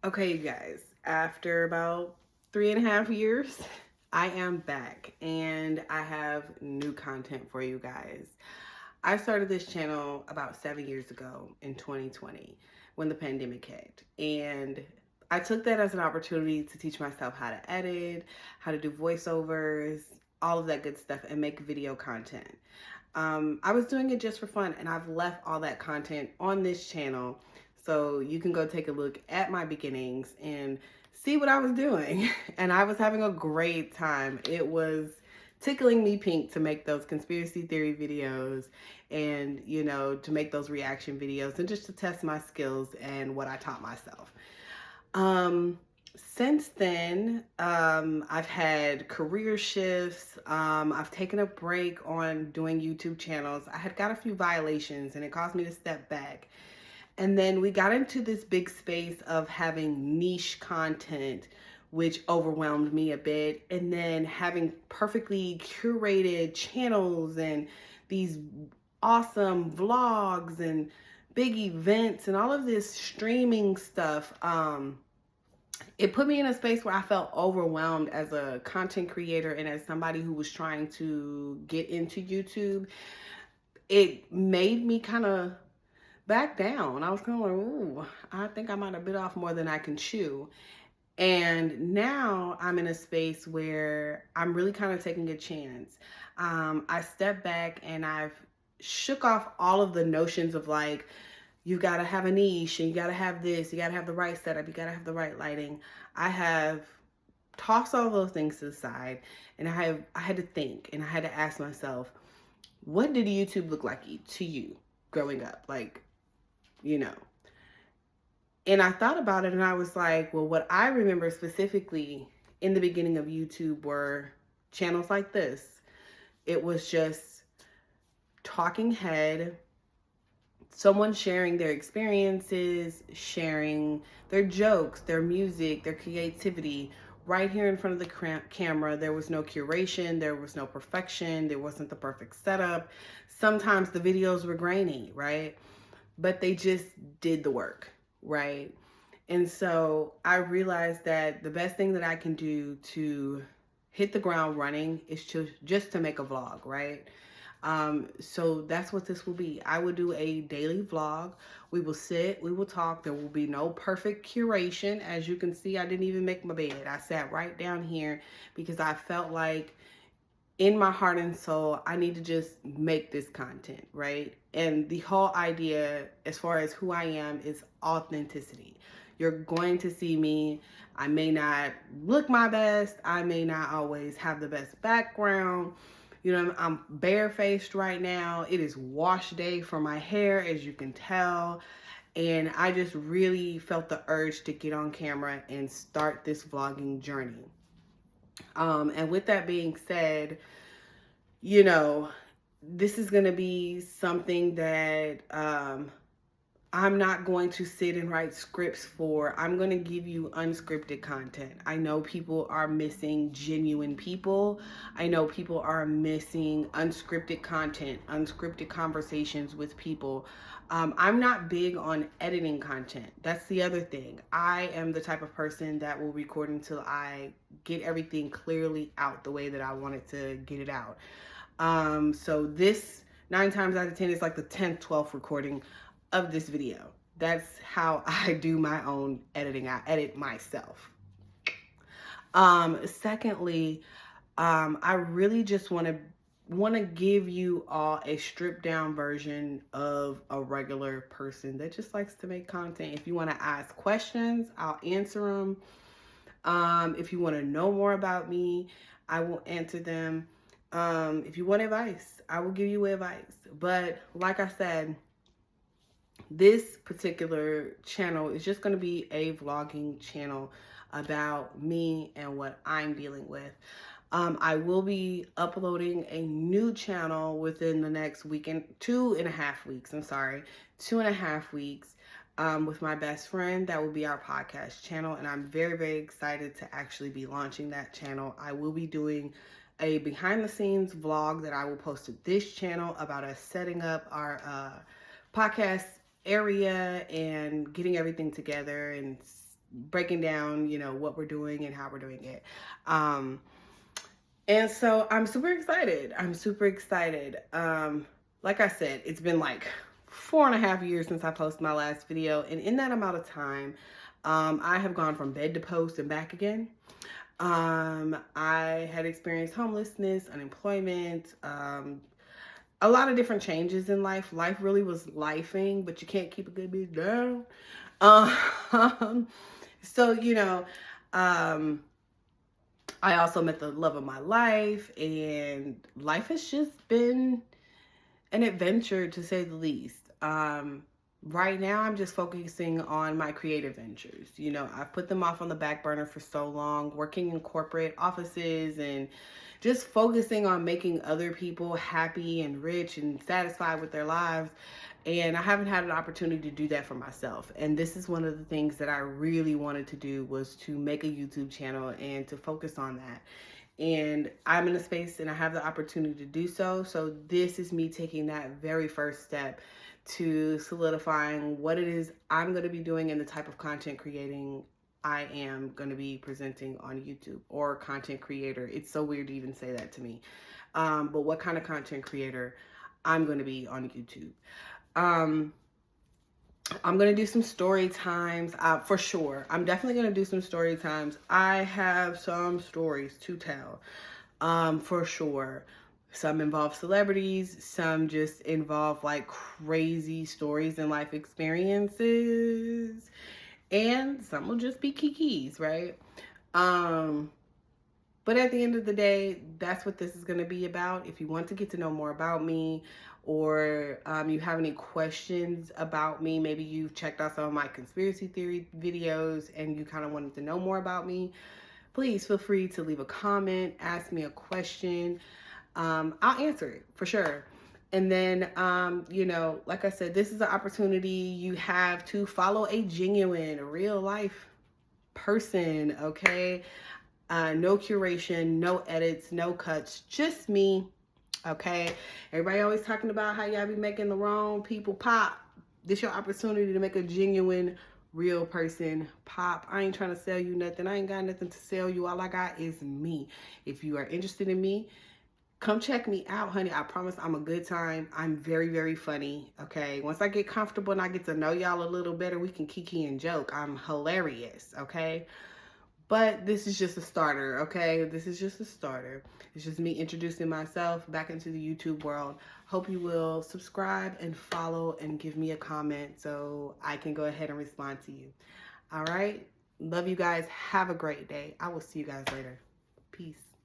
Okay, you guys, after about 3.5 years, I am back and I have new content for you guys. I started this channel about 7 years ago in 2020 when the pandemic hit. And I took that as an opportunity to teach myself how to edit, how to do voiceovers, all of that good stuff, and make video content. I was doing it just for fun, and I've left all that content on this channel. So you can go take a look at my beginnings and see what I was doing. And I was having a great time. It was tickling me pink to make those conspiracy theory videos and, to make those reaction videos and just to test my skills and what I taught myself. Since then, I've had career shifts. I've taken a break on doing YouTube channels. I had got a few violations and it caused me to step back. And then we got into this big space of having niche content, which overwhelmed me a bit. And then having perfectly curated channels and these awesome vlogs and big events and all of this streaming stuff. It put me in a space where I felt overwhelmed as a content creator and as somebody who was trying to get into YouTube. It made me kind of back down. I was kind of like, ooh, I think I might have bit off more than I can chew. And now I'm in a space where I'm really kind of taking a chance. I stepped back and I've shook off all of the notions of like, you got to have a niche and you got to have this, you got to have the right setup, you got to have the right lighting. I have tossed all those things to the side and I had to think and I had to ask myself, what did YouTube look like to you growing up? Like, And I thought about it and I was like, well, what I remember specifically in the beginning of YouTube were channels like this. It was just talking head, someone sharing their experiences, sharing their jokes, their music, their creativity right here in front of the camera. There was no curation, there was no perfection, there wasn't the perfect setup. Sometimes the videos were grainy, right? But they just did the work, right? And so I realized that the best thing that I can do to hit the ground running is just to make a vlog, right? So that's what this will be. I will do a daily vlog. We will sit, we will talk. There will be no perfect curation. As you can see, I didn't even make my bed. I sat right down here because I felt like in my heart and soul, I need to just make this content, right? And the whole idea as far as who I am is authenticity. You're going to see me. I may not look my best. I may not always have the best background. I'm barefaced right now. It is wash day for my hair, as you can tell. And I just really felt the urge to get on camera and start this vlogging journey. And with that being said, this is going to be something that I'm not going to sit and write scripts for. I'm going to give you unscripted content. I know people are missing genuine people. I know people are missing unscripted content, unscripted conversations with people. I'm not big on editing content. That's the other thing. I am the type of person that will record until I get everything clearly out the way that I wanted to get it out. So this 9 times out of 10 is like the 10th, 12th recording of this video. That's how I do my own editing. I edit myself. Secondly, I really just want to give you all a stripped down version of a regular person that just likes to make content. If you want to ask questions, I'll answer them. If you want to know more about me, I will answer them. If you want advice, I will give you advice. But like I said, this particular channel is just going to be a vlogging channel about me and what I'm dealing with. I will be uploading a new channel within the next week and 2.5 weeks. 2.5 weeks with my best friend. That will be our podcast channel. And I'm very, very excited to actually be launching that channel. I will be doing a behind the scenes vlog that I will post to this channel about us setting up our podcast area and getting everything together and breaking down, you know, what we're doing and how we're doing it. And so I'm super excited. I'm super excited. Like I said, it's been like 4.5 years since I posted my last video. And in that amount of time, I have gone from bed to post and back again. I had experienced homelessness, unemployment, a lot of different changes in life. Life really was lifing, but you can't keep a good bitch down. So, you know, um, I also met the love of my life, and life has just been an adventure to say the least. Right now, I'm just focusing on my creative ventures. You know, I've put them off on the back burner for so long, working in corporate offices and just focusing on making other people happy and rich and satisfied with their lives. And I haven't had an opportunity to do that for myself. And this is one of the things that I really wanted to do, was to make a YouTube channel and to focus on that. And I'm in a space and I have the opportunity to do so. So this is me taking that very first step to solidifying what it is I'm going to be doing and the type of content creating I am going to be presenting on YouTube, or content creator. It's so weird to even say that to me. But what kind of content creator I'm going to be on YouTube. I'm going to do some story times for sure. I'm definitely going to do some story times. I have some stories to tell for sure. Some involve celebrities, some just involve like crazy stories and life experiences, and some will just be kikis, right? But at the end of the day, that's what this is going to be about. If you want to get to know more about me, or you have any questions about me, maybe you've checked out some of my conspiracy theory videos and you kind of wanted to know more about me, please feel free to leave a comment, ask me a question. I'll answer it for sure. And then, you know, like I said, this is an opportunity you have to follow a genuine, real life person, okay? No curation, no edits, no cuts, just me, okay? Everybody always talking about how y'all be making the wrong people pop. This your opportunity to make a genuine, real person pop. I ain't trying to sell you nothing. I ain't got nothing to sell you. All I got is me. If you are interested in me, come check me out, honey. I promise I'm a good time. I'm very, very funny, okay? Once I get comfortable and I get to know y'all a little better, we can kiki and joke. I'm hilarious, okay? But this is just a starter, okay? This is just a starter. It's just me introducing myself back into the YouTube world. Hope you will subscribe and follow and give me a comment so I can go ahead and respond to you. All right? Love you guys. Have a great day. I will see you guys later. Peace.